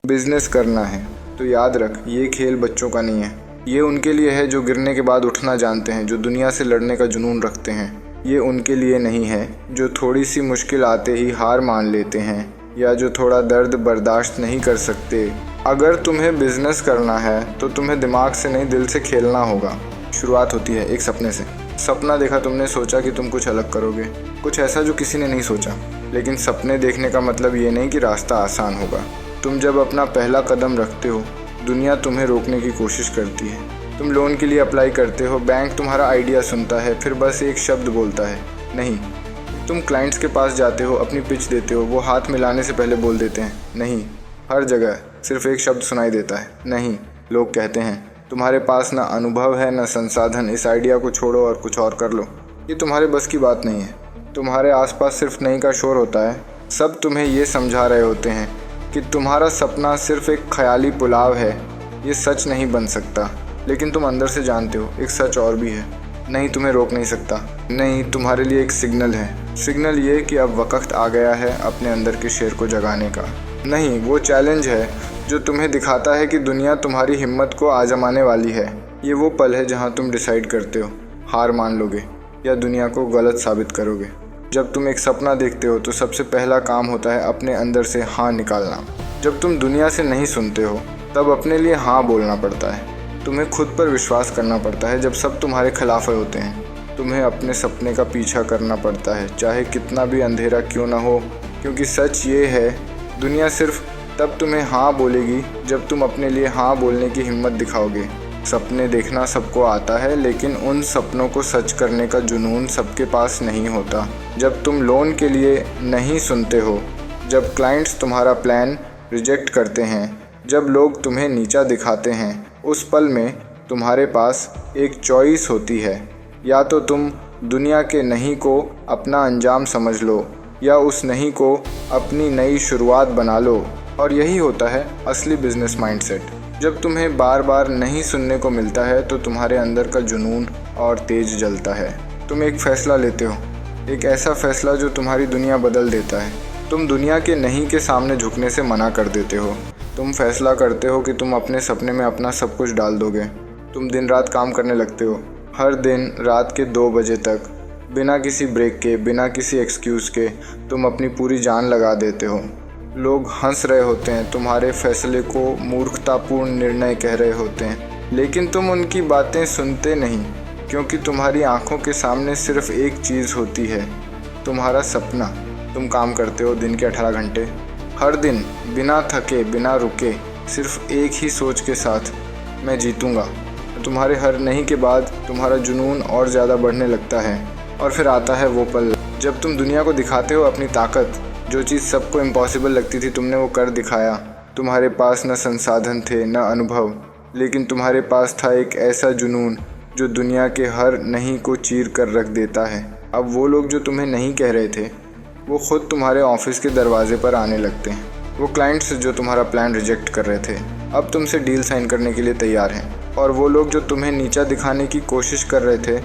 Business करना है तो याद रख, ये खेल बच्चों का नहीं है। ये उनके लिए है जो गिरने के बाद उठना जानते हैं, जो दुनिया से लड़ने का जुनून रखते हैं। ये उनके लिए नहीं है जो थोड़ी सी मुश्किल आते ही हार मान लेते हैं या जो थोड़ा दर्द बर्दाश्त नहीं कर सकते। अगर तुम्हें बिजनेस करना है तो तुम्हें दिमाग से नहीं, दिल से खेलना होगा। शुरुआत होती है एक सपने से। सपना देखा तुमने, सोचा कि तुम कुछ अलग करोगे, कुछ ऐसा जो किसी ने नहीं सोचा। लेकिन सपने देखने का मतलब ये नहीं कि रास्ता आसान होगा। तुम जब अपना पहला कदम रखते हो, दुनिया तुम्हें रोकने की कोशिश करती है। तुम लोन के लिए अप्लाई करते हो, बैंक तुम्हारा आइडिया सुनता है, फिर बस एक शब्द बोलता है नहीं। तुम क्लाइंट्स के पास जाते हो, अपनी पिच देते हो, वो हाथ मिलाने से पहले बोल देते हैं नहीं। हर जगह सिर्फ एक शब्द सुनाई देता है, नहीं। लोग कहते हैं तुम्हारे पास ना अनुभव है ना संसाधन, इस आइडिया को छोड़ो और कुछ और कर लो, ये तुम्हारे बस की बात नहीं है। तुम्हारे आसपास सिर्फ नहीं का शोर होता है। सब तुम्हें ये समझा रहे होते हैं कि तुम्हारा सपना सिर्फ एक ख्याली पुलाव है, ये सच नहीं बन सकता। लेकिन तुम अंदर से जानते हो एक सच और भी है। नहीं तुम्हें रोक नहीं सकता। नहीं, तुम्हारे लिए एक सिग्नल है। सिग्नल ये कि अब वक्त आ गया है अपने अंदर के शेर को जगाने का। नहीं, वो चैलेंज है जो तुम्हें दिखाता है कि दुनिया तुम्हारी हिम्मत को आजमाने वाली है। ये वो पल है जहाँ तुम डिसाइड करते हो हार मान लोगे या दुनिया को गलत साबित करोगे। जब तुम एक सपना देखते हो तो सबसे पहला काम होता है अपने अंदर से हाँ निकालना। जब तुम दुनिया से नहीं सुनते हो तब अपने लिए हाँ बोलना पड़ता है। तुम्हें खुद पर विश्वास करना पड़ता है जब सब तुम्हारे खिलाफ होते हैं। तुम्हें अपने सपने का पीछा करना पड़ता है, चाहे कितना भी अंधेरा क्यों ना हो, क्योंकि सच ये है दुनिया सिर्फ तब तुम्हें हाँ बोलेगी जब तुम अपने लिए हाँ बोलने की हिम्मत दिखाओगे। सपने देखना सबको आता है, लेकिन उन सपनों को सच करने का जुनून सबके पास नहीं होता। जब तुम लोन के लिए नहीं सुनते हो, जब क्लाइंट्स तुम्हारा प्लान रिजेक्ट करते हैं, जब लोग तुम्हें नीचा दिखाते हैं, उस पल में तुम्हारे पास एक चॉइस होती है। या तो तुम दुनिया के नहीं को अपना अंजाम समझ लो या उस नहीं को अपनी नई शुरुआत बना लो। और यही होता है असली बिजनेस माइंडसेट। जब तुम्हें बार बार नहीं सुनने को मिलता है तो तुम्हारे अंदर का जुनून और तेज जलता है। तुम एक फ़ैसला लेते हो, एक ऐसा फ़ैसला जो तुम्हारी दुनिया बदल देता है। तुम दुनिया के नहीं के सामने झुकने से मना कर देते हो। तुम फैसला करते हो कि तुम अपने सपने में अपना सब कुछ डाल दोगे। तुम दिन रात काम करने लगते हो, हर दिन रात के 2 बजे तक, बिना किसी ब्रेक के, बिना किसी एक्सक्यूज़ के तुम अपनी पूरी जान लगा देते हो। लोग हंस रहे होते हैं, तुम्हारे फैसले को मूर्खतापूर्ण निर्णय कह रहे होते हैं, लेकिन तुम उनकी बातें सुनते नहीं, क्योंकि तुम्हारी आंखों के सामने सिर्फ एक चीज़ होती है, तुम्हारा सपना। तुम काम करते हो दिन के 18 घंटे, हर दिन बिना थके, बिना रुके, सिर्फ एक ही सोच के साथ, मैं जीतूँगा। तुम्हारे हर नहीं के बाद तुम्हारा जुनून और ज़्यादा बढ़ने लगता है। और फिर आता है वो पल जब तुम दुनिया को दिखाते हो अपनी ताकत। जो चीज़ सबको इम्पॉसिबल लगती थी तुमने वो कर दिखाया। तुम्हारे पास न संसाधन थे न अनुभव, लेकिन तुम्हारे पास था एक ऐसा जुनून जो दुनिया के हर नहीं को चीर कर रख देता है। अब वो लोग जो तुम्हें नहीं कह रहे थे वो खुद तुम्हारे ऑफिस के दरवाजे पर आने लगते हैं। वो क्लाइंट्स जो तुम्हारा प्लान रिजेक्ट कर रहे थे अब तुमसे डील साइन करने के लिए तैयार हैं। और वो लोग जो तुम्हें नीचा दिखाने की कोशिश कर रहे थे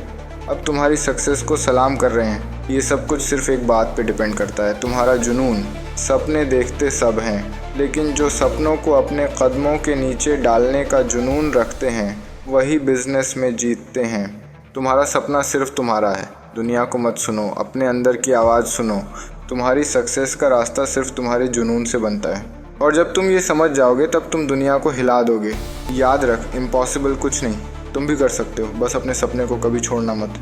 अब तुम्हारी सक्सेस को सलाम कर रहे हैं। ये सब कुछ सिर्फ एक बात पे डिपेंड करता है, तुम्हारा जुनून। सपने देखते सब हैं, लेकिन जो सपनों को अपने कदमों के नीचे डालने का जुनून रखते हैं वही बिजनेस में जीतते हैं। तुम्हारा सपना सिर्फ तुम्हारा है, दुनिया को मत सुनो, अपने अंदर की आवाज़ सुनो। तुम्हारी सक्सेस का रास्ता सिर्फ तुम्हारे जुनून से बनता है। और जब तुम ये समझ जाओगे तब तुम दुनिया को हिला दोगे। याद रख, इम्पॉसिबल कुछ नहीं, तुम भी कर सकते हो, बस अपने सपने को कभी छोड़ना मत।